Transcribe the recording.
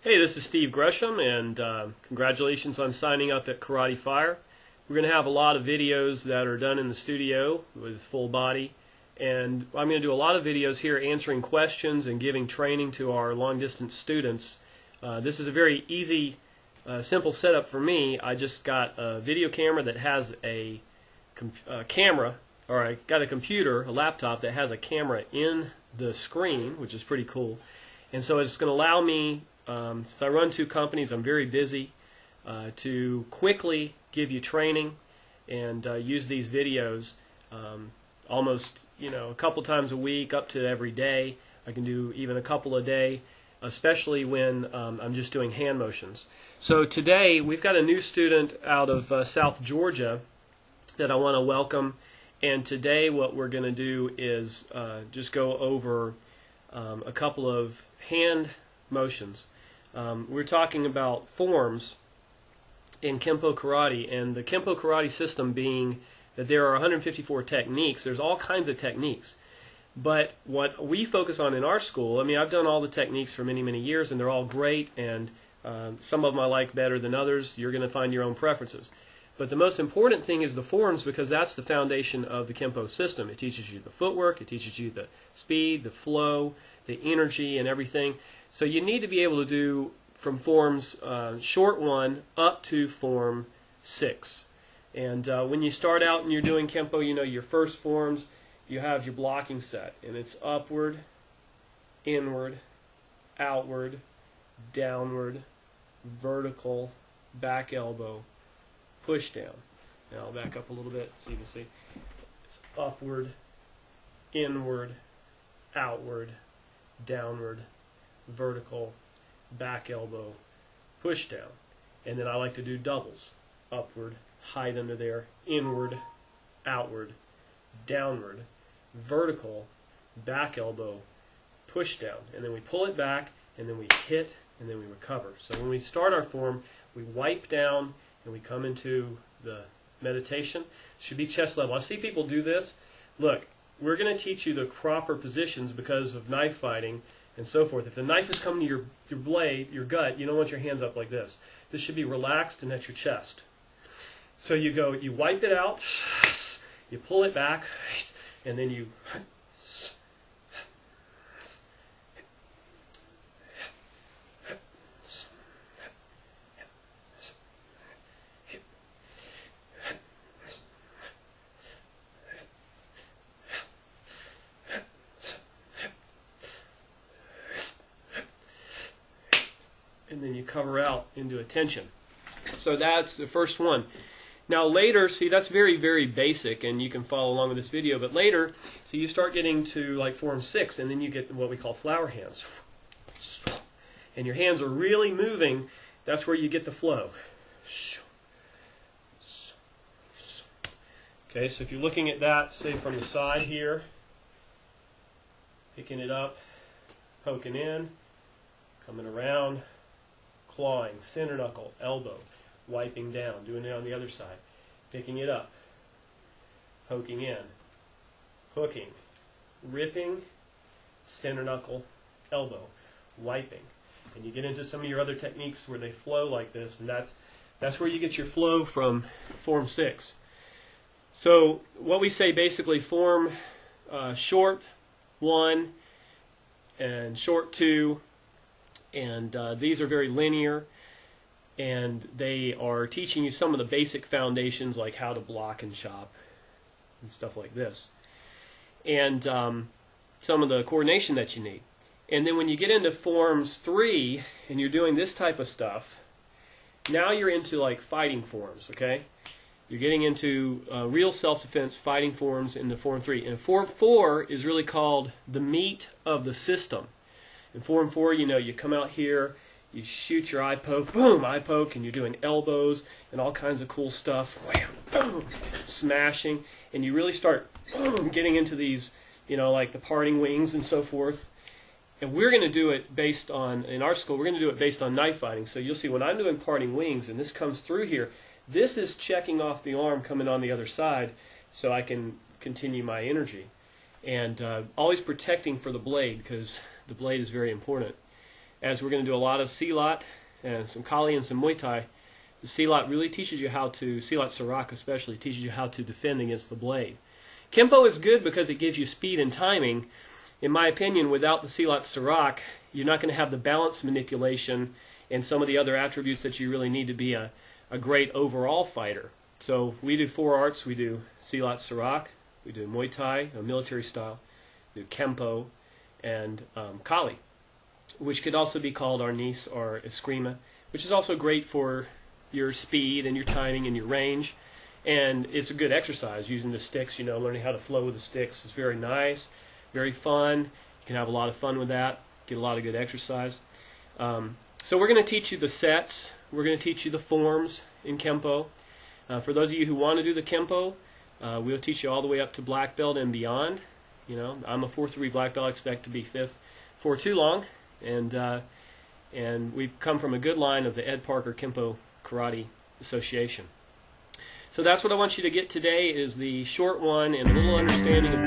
Hey, this is Steve Gresham, and congratulations on signing up at Karate Fire. We're going to have a lot of videos that are done in the studio with full body, and I'm going to do a lot of videos here answering questions and giving training to our long-distance students. This is a very easy, simple setup for me. I just got a video camera that has a camera, or I got a computer, a laptop that has a camera in the screen, which is pretty cool. And so it's going to allow me, since I run two companies, I'm very busy, to quickly give you training and use these videos almost, a couple times a week, up to every day. I can do even a couple a day, especially when I'm just doing hand motions. So today we've got a new student out of South Georgia that I want to welcome, and today what we're going to do is just go over a couple of hand motions. We're talking about forms in Kenpo Karate, and the Kenpo Karate system being that there are 154 techniques. There's all kinds of techniques. But what we focus on in our school, I've done all the techniques for many, many years, and they're all great, and some of them I like better than others. You're going to find your own preferences. But the most important thing is the forms, because that's the foundation of the Kenpo system. It teaches you the footwork, it teaches you the speed, the flow, the energy, and everything. So you need to be able to do from forms short 1 up to form 6. And when you start out and you're doing Kenpo, your first forms, you have your blocking set, and it's upward, inward, outward, downward, vertical, back elbow, push down. Now I'll back up a little bit so you can see. It's upward, inward, outward, downward, vertical, back elbow, push down. And then I like to do doubles. Upward, height under there, inward, outward, downward, vertical, back elbow, push down. And then we pull it back, and then we hit, and then we recover. So when we start our form, we wipe down, and we come into the meditation. It should be chest level. I see people do this. Look, we're going to teach you the proper positions because of knife fighting and so forth. If the knife is coming to your blade, your gut, you don't want your hands up like this. This should be relaxed and at your chest. So you go, you wipe it out, you pull it back, and then you and then you cover out into attention. So that's the first one. Now later, see, that's very, very basic, and you can follow along with this video, but later, so you start getting to like form 6, and then you get what we call flower hands. And your hands are really moving. That's where you get the flow. Okay, so if you're looking at that, say from the side here, picking it up, poking in, coming around, clawing, center knuckle, elbow, wiping down, doing it on the other side, picking it up, poking in, hooking, ripping, center knuckle, elbow, wiping. And you get into some of your other techniques where they flow like this, and that's where you get your flow from form 6. So what we say basically, form short 1 and short 2, and these are very linear, and they are teaching you some of the basic foundations like how to block and chop and stuff like this, and some of the coordination that you need. And then when you get into forms 3 and you're doing this type of stuff, now you're into like fighting forms, okay? You're getting into real self-defense fighting forms into form 3. And form 4 is really called the meat of the system. In form 4, you come out here, you shoot your eye poke, boom, eye poke, and you're doing elbows and all kinds of cool stuff, wham, boom, smashing, and you really start boom, getting into these, like the parting wings and so forth. And we're going to do it based on, in our school, we're going to do it based on knife fighting. So you'll see when I'm doing parting wings, and this comes through here, this is checking off the arm coming on the other side so I can continue my energy. And always protecting for the blade, because the blade is very important. as we're going to do a lot of silat and some kali and some Muay Thai. The silat really teaches you how to, silat sarak especially, teaches you how to defend against the blade. Kenpo is good because it gives you speed and timing. In my opinion, without the silat sarak, you're not going to have the balance manipulation and some of the other attributes that you really need to be a great overall fighter. So we do 4 arts. We do silat sarak, we do Muay Thai, a military style, we do Kenpo, and Kali, which could also be called arnis or eskrima, which is also great for your speed and your timing and your range. And it's a good exercise using the sticks, learning how to flow with the sticks. It's very nice, very fun. You can have a lot of fun with that, get a lot of good exercise. So we're going to teach you the sets. We're going to teach you the forms in Kenpo. For those of you who want to do the Kenpo, we'll teach you all the way up to black belt and beyond. I'm a 4-3 black belt. I expect to be 5th for too long. And we've come from a good line of the Ed Parker Kenpo Karate Association. So that's what I want you to get today, is the short one and a little understanding of